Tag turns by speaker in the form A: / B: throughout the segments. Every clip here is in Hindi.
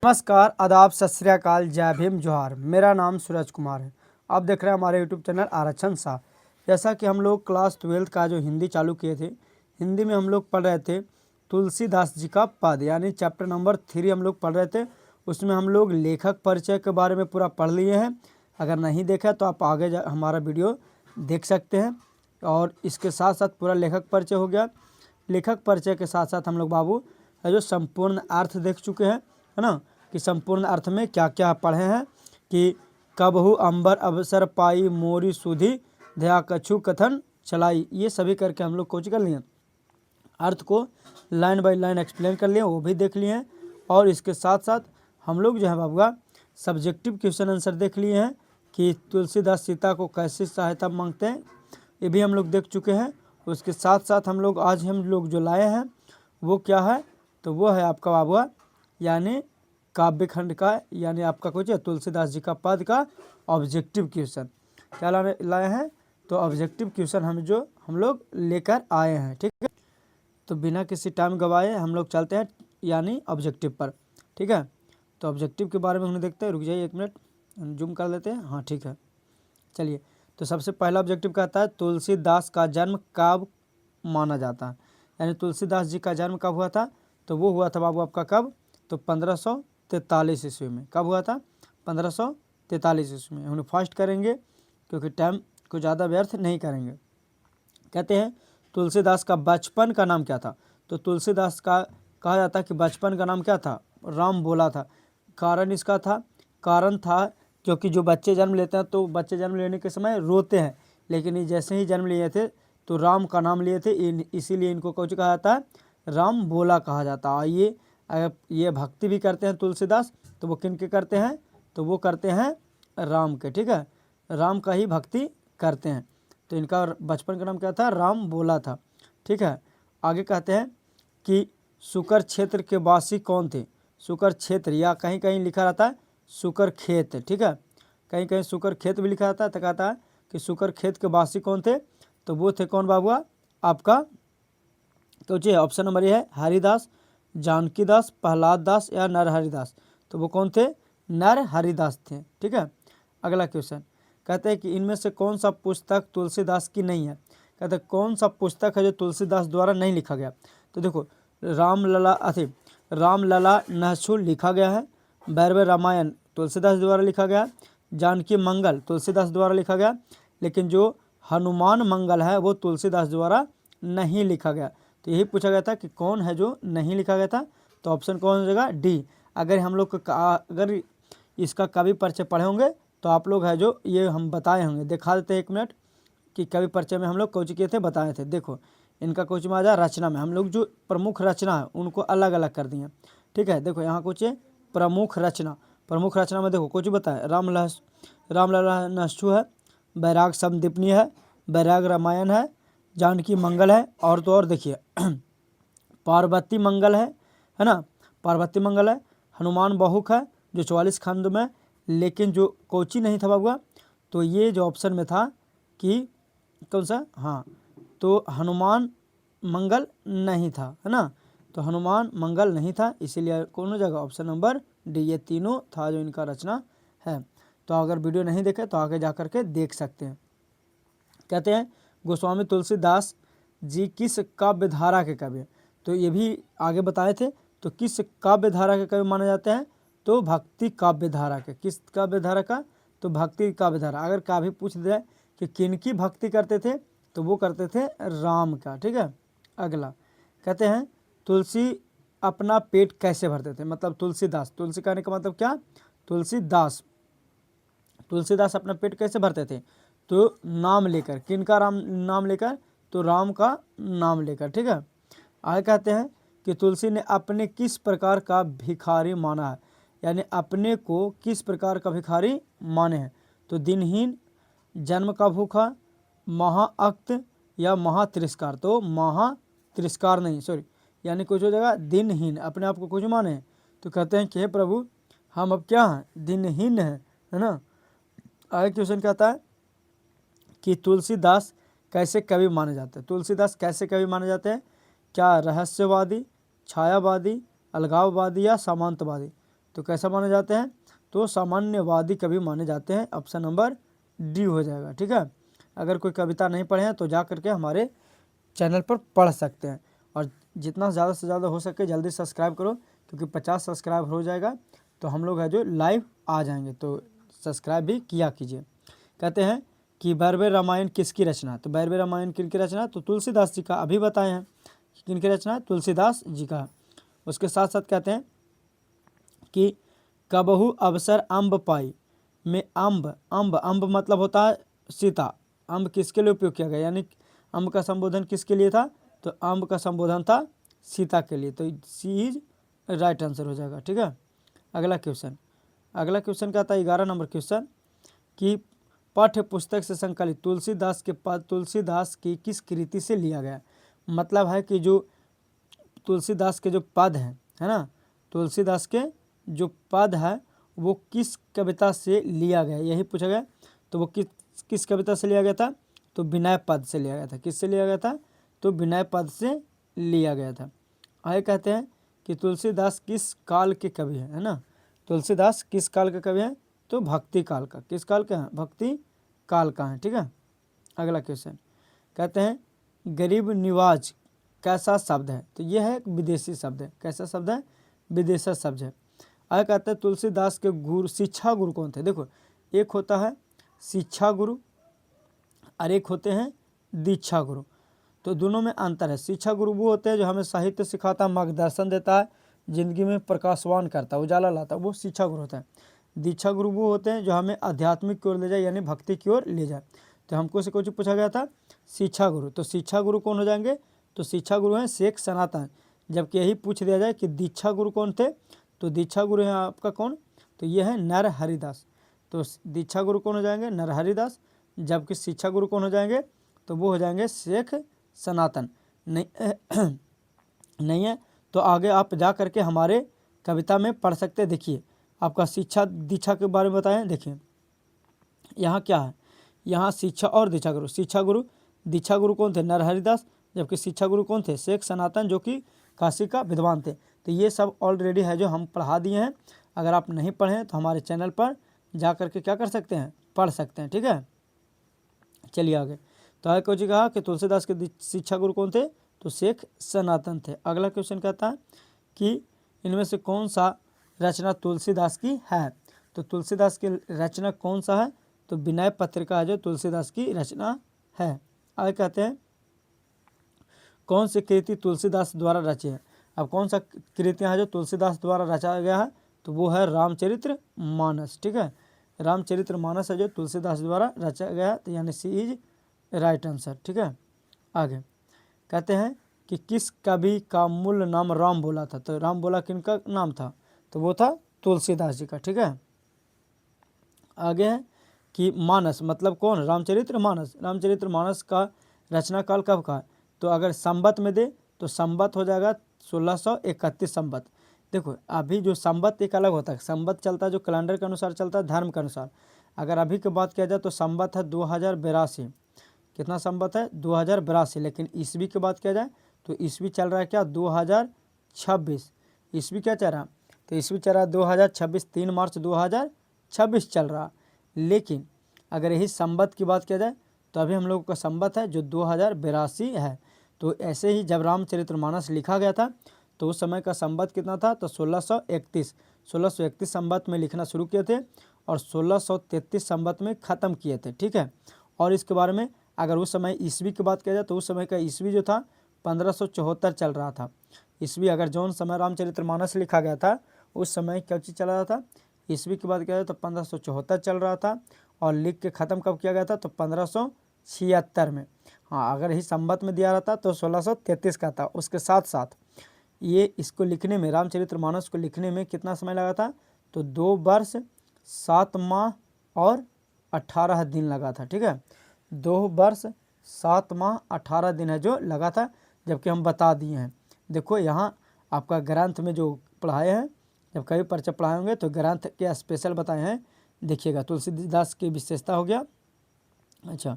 A: नमस्कार, आदाब, सत श्री अकाल, जय भीम, जोहार। मेरा नाम सूरज कुमार है। आप देख रहे हैं हमारे यूट्यूब चैनल आरक्षण सा। जैसा कि हम लोग क्लास 12 का जो हिंदी चालू किए थे, हिंदी में हम लोग पढ़ रहे थे तुलसीदास जी का पद, यानी चैप्टर नंबर 3 हम लोग पढ़ रहे थे। उसमें हम लोग लेखक परिचय के बारे में पूरा पढ़ लिए हैं। अगर नहीं देखा तो आप आगे हमारा वीडियो देख सकते हैं। और इसके साथ साथ पूरा लेखक परिचय हो गया। लेखक परिचय के साथ साथ हम लोग बाबू जो संपूर्ण अर्थ देख चुके हैं, है ना, कि संपूर्ण अर्थ में क्या क्या पढ़े हैं कि कबहु अंबर अवसर पाई मोरी सुधि दया कछु कथन चलाई। ये सभी करके हम लोग कोच कर लिए, अर्थ को लाइन बाय लाइन एक्सप्लेन कर लिए, वो भी देख लिए हैं। और इसके साथ साथ हम लोग जो है बाबूआ सब्जेक्टिव क्वेश्चन आंसर देख लिए हैं कि तुलसीदास सीता को कैसे सहायता मांगते हैं, ये भी हम लोग देख चुके हैं। उसके साथ साथ हम लोग जो लाए हैं वो क्या है, तो वो है आपका बाबूआ यानी काव्य खंड का, यानी आपका कुछ है तुलसीदास जी का पद का ऑब्जेक्टिव क्वेश्चन क्या लाए हैं, तो ऑब्जेक्टिव क्वेश्चन हम लोग लेकर आए हैं। ठीक है, तो बिना किसी टाइम गवाए हम लोग चलते हैं यानी ऑब्जेक्टिव पर। ठीक है, तो ऑब्जेक्टिव के बारे में हम देखते हैं। रुक जाइए 1 मिनट, जूम कर लेते हैं। हाँ ठीक है, चलिए। तो सबसे पहला ऑब्जेक्टिव कहता है तुलसीदास का जन्म कब माना जाता है, यानी तुलसीदास जी का जन्म कब हुआ था, तो वो हुआ था बाबू आपका कब, तो 1543 ईस्वी में। कब हुआ था, 1543 ईस्वी में। हम लोग फास्ट करेंगे क्योंकि टाइम को ज़्यादा व्यर्थ नहीं करेंगे। कहते हैं तुलसीदास का बचपन का नाम क्या था, तो तुलसीदास का कहा जाता है कि बचपन का नाम क्या था, राम बोला था। कारण था क्योंकि जो बच्चे जन्म लेते हैं तो बच्चे जन्म लेने के समय रोते हैं, लेकिन ये जैसे ही जन्म लिए थे तो राम का नाम लिए थे, इसीलिए इनको कुछ कहा जाता है, राम बोला कहा जाता है। ये भक्ति भी करते हैं तुलसीदास, तो वो किन के करते हैं, तो वो करते हैं राम के। ठीक है, राम का ही भक्ति करते हैं। तो इनका बचपन का नाम क्या था, राम बोला था। ठीक है, आगे कहते हैं कि सुकर क्षेत्र के वासी कौन थे, सुकर क्षेत्र, या कहीं कहीं लिखा रहता है सुकर खेत। ठीक है, कहीं कहीं सुकर खेत भी लिखा रहता है। तो कहता है कि सुकर खेत के वासी कौन थे, तो वो थे कौन बाबुआ आपका, तो जी ऑप्शन नंबर ये है हरिदास, जानकी दास, प्रहलाद दास या नर हरिदास। तो वो कौन थे, नर हरिदास थे। ठीक है, अगला क्वेश्चन कहते हैं कि इनमें से कौन सा पुस्तक तुलसीदास की नहीं है। कहते हैं कौन सा पुस्तक है जो तुलसीदास द्वारा नहीं लिखा गया, तो देखो रामलला नहशुल लिखा गया है, बैरवे रामायण तुलसीदास द्वारा लिखा गया, जानकी मंगल तुलसीदास द्वारा लिखा गया, लेकिन जो हनुमान मंगल है वो तुलसीदास द्वारा नहीं लिखा गया। तो यही पूछा गया था कि कौन है जो नहीं लिखा गया था, तो ऑप्शन कौन हो जाएगा, डी। अगर हम लोग अगर इसका कवि परिचय पढ़े होंगे तो आप लोग है जो ये हम बताए होंगे। दिखा देते हैं 1 मिनट कि कवि परिचय में हम लोग कोच किए थे, बताए थे। देखो इनका कोच में आ जाए रचना में, हम लोग जो प्रमुख रचना है उनको अलग अलग कर दिए। ठीक है, देखो यहाँ कुछ प्रमुख रचना में देखो कुछ बताए, रामलला नश्चु है, बैराग समदीपनी है, बैराग रामायण है, जानकी मंगल है, और तो और देखिए पार्वती मंगल है ना, पार्वती मंगल है, हनुमान बहुक है जो 44 खंड में, लेकिन जो कोची नहीं था बाबुआ, तो ये जो ऑप्शन में था कि कौन सा, हाँ, तो हनुमान मंगल नहीं था, है ना, तो हनुमान मंगल नहीं था, इसीलिए कौन हो जाएगा, ऑप्शन नंबर डी। ये तीनों था जो इनका रचना है। तो अगर वीडियो नहीं देखे तो आगे जा करके देख सकते हैं। कहते हैं गोस्वामी तुलसीदास जी किस काव्य धारा के कवि, तो ये भी आगे बताए थे। तो किस काव्य धारा के कवि माने जाते हैं, तो भक्ति काव्य धारा के। किस काव्य धारा का, तो भक्ति काव्य धारा। अगर कभी पूछ दिया कि किनकी भक्ति करते थे, तो वो करते थे राम का। ठीक है, अगला कहते हैं तुलसी अपना पेट कैसे भरते थे, मतलब तुलसीदास, तुलसी कहने का मतलब क्या, तुलसीदास अपना पेट कैसे भरते थे, तो नाम लेकर, किनका नाम लेकर, तो राम का नाम लेकर। ठीक है, आगे कहते हैं कि तुलसी ने अपने किस प्रकार का भिखारी माना है, यानी अपने को किस प्रकार का भिखारी माने हैं, तो दिनहीन, जन्म का भूखा, महाअक्त या महातिरस्कार। तो महातिरस्कार नहीं, सॉरी, यानी कुछ हो जाएगा दिनहीन, अपने आप को कुछ माने, तो कहते हैं कि हे प्रभु हम अब क्या हैं, दिनहीन है ना। आगे क्वेश्चन कहता है कि तुलसीदास कैसे कवि माने जाते हैं, तुलसीदास कैसे कवि माने जाते हैं, क्या रहस्यवादी, छायावादी, अलगाववादी या सामंतवादी। तो कैसा माने जाते हैं, तो सामान्यवादी कवि माने जाते हैं। ऑप्शन नंबर डी हो जाएगा। ठीक है, अगर कोई कविता नहीं पढ़े हैं तो जा करके हमारे चैनल पर पढ़ सकते हैं। और जितना ज़्यादा से ज़्यादा हो सके जल्दी सब्सक्राइब करो, क्योंकि 50 सब्सक्राइब हो जाएगा तो हम लोग है जो लाइव आ जाएंगे, तो सब्सक्राइब भी किया कीजिए। कहते हैं कि बैरवे रामायण किसकी रचना, तो बैरवे रामायण किनकी रचना, तो तुलसीदास जी का। अभी बताए हैं किनकी रचना, तुलसीदास जी का। उसके साथ साथ कहते हैं कि कबहू अवसर अम्ब पाई में अम्ब, अम्ब मतलब होता है सीता। अम्ब किसके लिए उपयोग किया गया, यानी अम्ब का संबोधन किसके लिए था, तो अम्ब का संबोधन था सीता के लिए। तो सी इज राइट आंसर हो जाएगा। ठीक है, अगला क्वेश्चन क्या था, 11 नंबर क्वेश्चन कि पाठ्य पुस्तक से संकलित तुलसीदास के पद तुलसीदास की किस कृति से लिया गया। मतलब है कि जो तुलसीदास के जो पद हैं, है ना, तुलसीदास के जो पद है वो किस कविता से लिया गया, यही पूछा गया। तो वो किस कविता से लिया गया था, तो विनय पद से लिया गया था। किससे लिया गया था, तो विनय पद से लिया गया था। आगे कहते हैं कि तुलसीदास किस काल के कवि हैं, है ना, तुलसीदास किस काल का कवि है, तो भक्ति काल का। किस काल का है, भक्ति काल का है। ठीक है, अगला क्वेश्चन कहते हैं गरीब निवाज कैसा शब्द है, तो यह है एक विदेशी शब्द है। कैसा शब्द है, विदेशी शब्द है। आगे कहते हैं तुलसीदास के गुरु शिक्षा गुरु कौन थे। देखो, एक होता है शिक्षा गुरु और एक होते हैं दीक्षा गुरु। तो दोनों में अंतर है। शिक्षा गुरु वो होते हैं जो हमें साहित्य सिखाता, मार्गदर्शन देता है, जिंदगी में प्रकाशवान करता है, उजाला लाता है, वो शिक्षा गुरु होता है। दीक्षा गुरु वो होते हैं जो हमें आध्यात्मिक की ओर ले जाए, यानी भक्ति की ओर ले जाए। तो हमको से कुछ पूछा गया था शिक्षा गुरु, तो शिक्षा गुरु कौन हो जाएंगे, तो शिक्षा गुरु हैं शेख सनातन। जबकि यही पूछ दिया जाए कि दीक्षा गुरु कौन थे, तो दीक्षा गुरु हैं आपका कौन, तो ये है नर हरिदास। तो दीक्षा गुरु कौन हो जाएंगे, नर हरिदास। जबकि शिक्षा गुरु कौन हो जाएंगे, तो वो हो जाएंगे शेख सनातन। नहीं नहीं है तो आगे आप जा करके हमारे कविता में पढ़ सकते हैं। देखिए आपका शिक्षा दीक्षा के बारे में बताएं। देखिए यहाँ क्या है, यहाँ शिक्षा और दीक्षा गुरु। शिक्षा गुरु दीक्षा गुरु कौन थे, नरहरिदास। जबकि शिक्षा गुरु कौन थे, शेख सनातन, जो कि काशी का विद्वान थे। तो ये सब ऑलरेडी है जो हम पढ़ा दिए हैं। अगर आप नहीं पढ़े हैं तो हमारे चैनल पर जा करके क्या कर सकते हैं, पढ़ सकते हैं। ठीक है, चलिए आगे। तो आगे कुछ कहा कि तुलसीदास के शिक्षा गुरु कौन थे, तो शेख सनातन थे। अगला क्वेश्चन कहता है कि इनमें से कौन सा रचना तुलसीदास की है। तो तुलसीदास की रचना कौन सा है, तो विनय पत्रिका है जो तुलसीदास की रचना है। आगे कहते हैं कौन सी कृति तुलसीदास द्वारा रची है। अब कौन सा कृतियाँ है जो तुलसीदास द्वारा रचा गया है, तो वो है रामचरित्र मानस। ठीक है, रामचरित्र मानस है जो तुलसीदास द्वारा रचा गया है, तो यानी सी इज राइट आंसर। ठीक है, आगे कहते हैं कि किस कवि का मूल नाम राम बोला था। तो राम बोला किनका नाम था, तो वो था तुलसीदास जी का। ठीक है, आगे है कि मानस मतलब कौन, रामचरित्र मानस। रामचरित्र मानस का रचना काल कब का है, तो अगर संवत में दे तो संवत हो जाएगा 1631 संवत। देखो अभी जो संवत एक अलग होता है, संवत चलता है जो कैलेंडर के अनुसार चलता है, धर्म के अनुसार। अगर अभी की बात किया जाए तो संवत है 2082। कितना संवत है, 2082। लेकिन ईस्वी की बात किया जाए तो ईस्वी चल रहा है क्या, 2026। ईस्वी क्या चल रहा, तो ईस्वी चल रहा है 2026, 3 मार्च 2026 चल रहा। लेकिन अगर यही संवत की बात किया जाए तो अभी हम लोगों का संवत है जो 2082 है। तो ऐसे ही जब रामचरितमानस लिखा गया था तो उस समय का संवत कितना था, तो 1631 संवत में लिखना शुरू किए थे और 1633 संवत में ख़त्म किए थे। ठीक है, और इसके बारे में अगर उस समय ईस्वी की बात किया जाए तो उस समय का ईस्वी जो था 1574 चल रहा था। ईस्वी अगर जौन समय रामचरितमानस लिखा गया था उस समय क्या चीज़ चल रहा था, ईस्वी की बात किया जाए तो 1574 चल रहा था, और लिख के ख़त्म कब किया गया था, तो 1576 में। हाँ, अगर ही संवत में दिया रहता तो 1633 का था। उसके साथ साथ ये इसको लिखने में, रामचरितमानस को लिखने में कितना समय लगा था, तो 2 वर्ष 7 माह और 18 दिन लगा था। ठीक है, 2 वर्ष 7 माह 18 दिन है जो लगा था, जबकि हम बता दिए हैं। देखो यहाँ आपका ग्रंथ में जो पढ़ाए हैं, जब कभी परिचय पढ़ाए होंगे तो ग्रंथ के स्पेशल बताए हैं। देखिएगा तुलसीदास की विशेषता हो गया। अच्छा,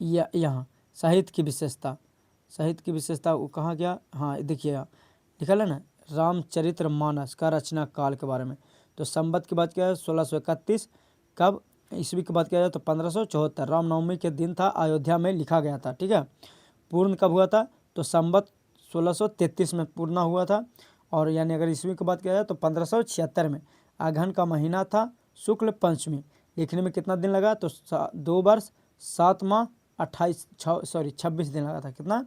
A: यहाँ साहित्य की विशेषता वो कहाँ गया, हाँ देखिएगा लिखा है ना, रामचरितमानस का रचना काल के बारे में। तो संवत की बात किया जाए 1631, कब ईस्वी की बात किया जाए तो 1574, रामनवमी के दिन था, अयोध्या में लिखा गया था। ठीक है, पूर्ण कब हुआ था तो संवत 1633 में पूर्ण हुआ था, और यानी अगर ईस्वी की बात किया जाए तो 1576 में। अगहन का महीना था, शुक्ल पंचमी। लिखने में कितना दिन लगा तो 2 वर्ष 7 माह 26 दिन लगा था। कितना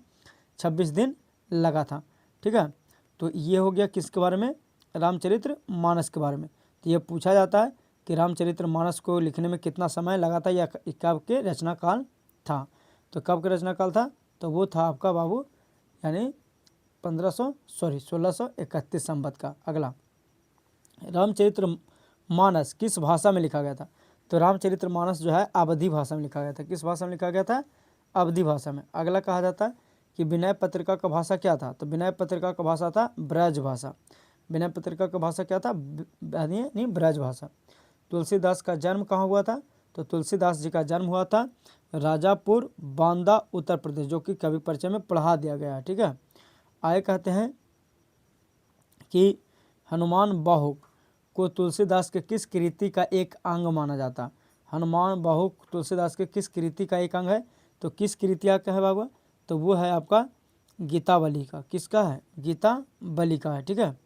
A: 26 दिन लगा था। ठीक है, तो ये हो गया किसके बारे में, रामचरित्र मानस के बारे में। तो ये पूछा जाता है कि रामचरित्र मानस को लिखने में कितना समय लगा था या कब के रचना काल था। तो कब का रचना काल था तो वो था आपका बाबू यानी 1631 संवत का। अगला, रामचरित्र मानस किस भाषा में लिखा गया था। तो रामचरित्र मानस जो है अवधी भाषा में लिखा गया था। किस भाषा में लिखा गया था, अवधी भाषा में। अगला कहा जाता है कि विनय पत्रिका का भाषा क्या था। तो विनय पत्रिका का भाषा था ब्रज भाषा। विनय पत्रिका का भाषा क्या था, नहीं ब्रज भाषा। तुलसीदास का जन्म कहाँ हुआ था तो तुलसीदास जी का जन्म हुआ था राजापुर, बांदा, उत्तर प्रदेश, जो कि कवि परिचय में पढ़ा दिया गया है। ठीक है, आगे कहते हैं कि हनुमान बाहुक को तुलसीदास के किस कृति का एक अंग माना जाता। हनुमान बाहुक तुलसीदास के किस कृति का एक अंग है तो किस कृतिया का है बाबा, तो वो है आपका गीतावली का। किसका है, गीतावली का है। ठीक है,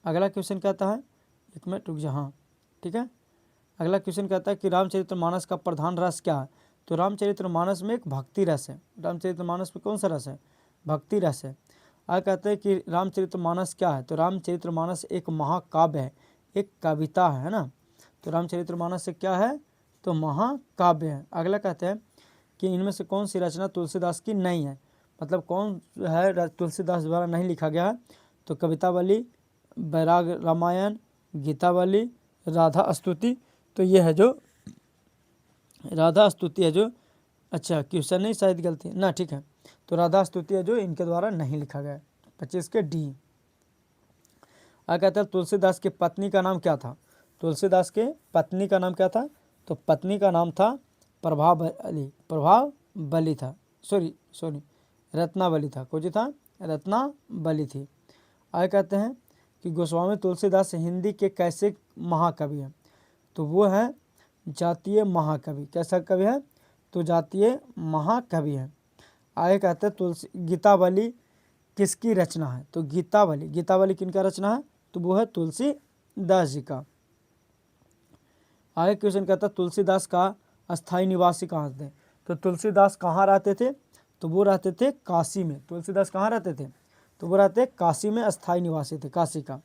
A: अगला क्वेश्चन कहता है, एक मिनट रुक जा, हाँ ठीक है, अगला क्वेश्चन कहता है कि रामचरितमानस का प्रधान रस क्या है। तो रामचरितमानस में एक भक्ति रस है। रामचरितमानस में कौन सा रस है, भक्ति रस है। आगे कहते हैं कि रामचरितमानस क्या है। तो रामचरितमानस एक महाकाव्य है, एक कविता है ना। तो रामचरितमानस से क्या है तो महाकाव्य है। अगला कहते हैं कि इनमें से कौन सी रचना तुलसीदास की नहीं है, मतलब कौन है तुलसीदास द्वारा नहीं लिखा गया है। तो कवितावली, बैराग रामायण, गीतावली, राधा स्तुति। तो ये है जो राधा स्तुति है जो, अच्छा क्वेश्चन नहीं शायद गलती है ना, ठीक है। तो राधा स्तुति है जो इनके द्वारा नहीं लिखा गया है। 25 के डी। आगे कहता है तुलसीदास की पत्नी का नाम क्या था। तुलसीदास के पत्नी का नाम क्या था तो पत्नी का नाम था प्रभावली था, सॉरी रत्नावली था। कौन था, रत्नावली थी। आगे कहते हैं कि गोस्वामी तुलसीदास हिंदी के कैसे महाकवि हैं। तो वो है जातीय महाकवि। कैसा कवि है तो जातीय महाकवि है। आगे कहते हैं तुलसी गीतावली किसकी रचना है। तो गीतावली किनका रचना है तो वो है तुलसीदास जी का। आगे क्वेश्चन कहता है तुलसीदास का अस्थाई निवासी कहाँ थे। तो तुलसीदास कहाँ रहते थे तो वो रहते थे काशी में। तुलसीदास कहाँ रहते थे तो वो रहते काशी में, अस्थाई निवासी थे काशी का।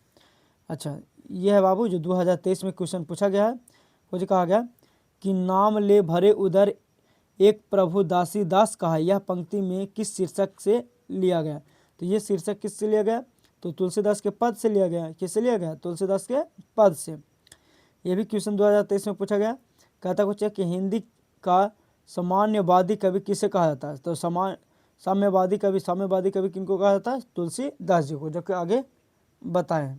A: अच्छा ये है बाबू जो 2023 में क्वेश्चन पूछा गया है। कुछ कहा गया कि नाम ले भरे उधर एक प्रभु दासी दास कहा, यह पंक्ति में किस शीर्षक से लिया गया। तो ये शीर्षक किससे लिया गया तो तुलसीदास के पद से लिया गया। किससे लिया गया तुलसीदास के पद से। ये भी क्वेश्चन 2023 में पूछा गया। कहता कुछ है कि हिंदी का साम्यवादी कवि किसे कहा जाता है। तो साम्यवादी कवि किनको कहा जाता है तुलसीदास जी को, जो कि आगे बताएं।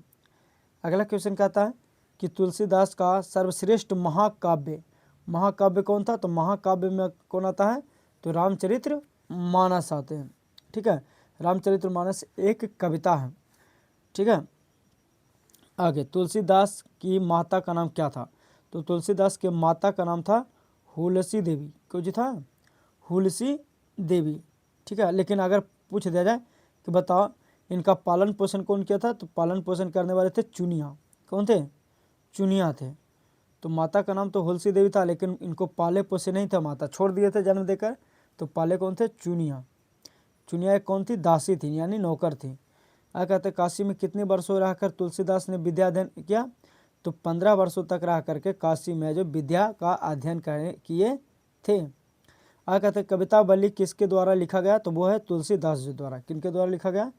A: अगला क्वेश्चन कहता है कि तुलसीदास का सर्वश्रेष्ठ महाकाव्य कौन था। तो महाकाव्य में कौन आता है तो रामचरित्र मानस आते हैं। ठीक है, रामचरित्र मानस एक कविता है। ठीक है, आगे तुलसीदास की माता का नाम क्या था। तो तुलसीदास के माता का नाम था हुलसी देवी। क्यों जी था हुलसी देवी। ठीक है, लेकिन अगर पूछ दिया जाए कि बताओ इनका पालन पोषण कौन किया था तो पालन पोषण करने वाले थे चुनिया। कौन थे, चुनिया थे। तो माता का नाम तो हुलसी देवी था, लेकिन इनको पाले पोसे नहीं था, माता छोड़ दिए थे जन्म देकर। तो पाले कौन थे, चुनिया। चुनिया एक कौन थी, दासी थी यानी नौकर थी। आगे कहते काशी में कितने वर्षों रहकर तुलसीदास ने विद्या अध्ययन किया। तो 15 वर्षों तक रह करके काशी में जो विद्या का अध्ययन किए थे। आगे कहते कवितावली किसके द्वारा लिखा गया तो वो है तुलसीदास जी द्वारा। किनके द्वारा लिखा गया,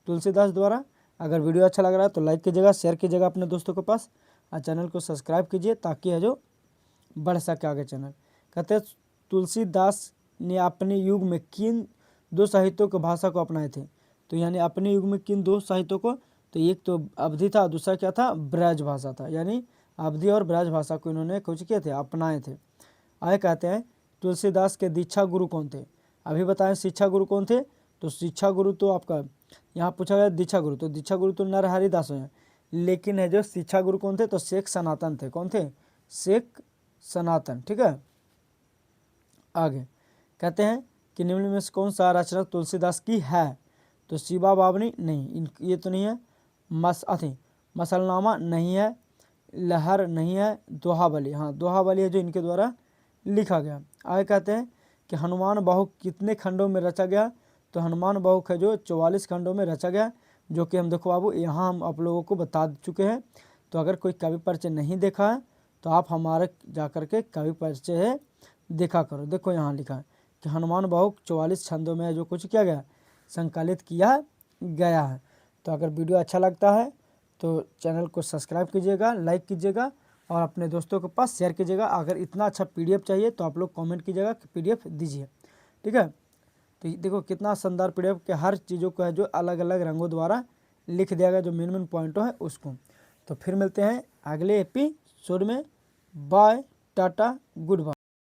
A: तुलसीदास द्वारा। अगर वीडियो अच्छा लग रहा है तो लाइक कीजिएगा, शेयर कीजिएगा अपने दोस्तों के पास, और चैनल को सब्सक्राइब कीजिए ताकि है जो बढ़ सके आगे चैनल। कहते हैं तुलसीदास ने अपने युग में किन 2 साहित्यों की भाषा को अपनाए थे। तो यानी अपने युग में किन 2 साहित्यों को, तो एक तो अवधी था, दूसरा क्या था, ब्रज भाषा था। यानी अवधी और ब्रज भाषा को इन्होंने कुछ किए थे, अपनाए थे। आगे कहते हैं तुलसीदास के दीक्षा गुरु कौन थे। अभी बताएं शिक्षा गुरु कौन थे। तो शिक्षा गुरु तो आपका यहाँ पूछा गया दीक्षा गुरु, तो दीक्षा गुरु तो नरहरि दास हैं। लेकिन है जो शिक्षा गुरु कौन थे, तो शेख सनातन थे। कौन थे, शेख सनातन। ठीक है, आगे कहते हैं कि निम्न में से कौन सा रचना तुलसीदास की है, तो शिवा बावनी नहीं, ये तो नहीं है। मसलनामा नहीं है, लहर नहीं है, दोहाबली, हाँ दोहाबली है जो इनके द्वारा लिखा गया। आगे कहते हैं कि हनुमान बाहुक कितने खंडों में रचा गया, तो हनुमान बाहुक है जो 44 खंडों में रचा गया, जो कि हम देखो बाबू यहाँ हम आप लोगों को बता चुके हैं। तो अगर कोई कवि परिचय नहीं देखा है तो आप हमारे जा कर के कवि परिचय है देखा करो। देखो यहाँ लिखा है कि हनुमान बाहुक 44 छंदों में जो कुछ किया गया, संकलित किया गया है। तो अगर वीडियो अच्छा लगता है तो चैनल को सब्सक्राइब कीजिएगा, लाइक कीजिएगा और अपने दोस्तों के पास शेयर कीजिएगा। अगर इतना अच्छा पीडीएफ चाहिए तो आप लोग कमेंट कीजिएगा कि पीडीएफ दीजिए। ठीक है, तो देखो कितना शानदार पीडीएफ के हर चीज़ों को है जो अलग अलग रंगों द्वारा लिख दिया गया, जो मेन मेन पॉइंटों है उसको। तो फिर मिलते हैं अगले एपिसोड में। Bye, tata, good bye.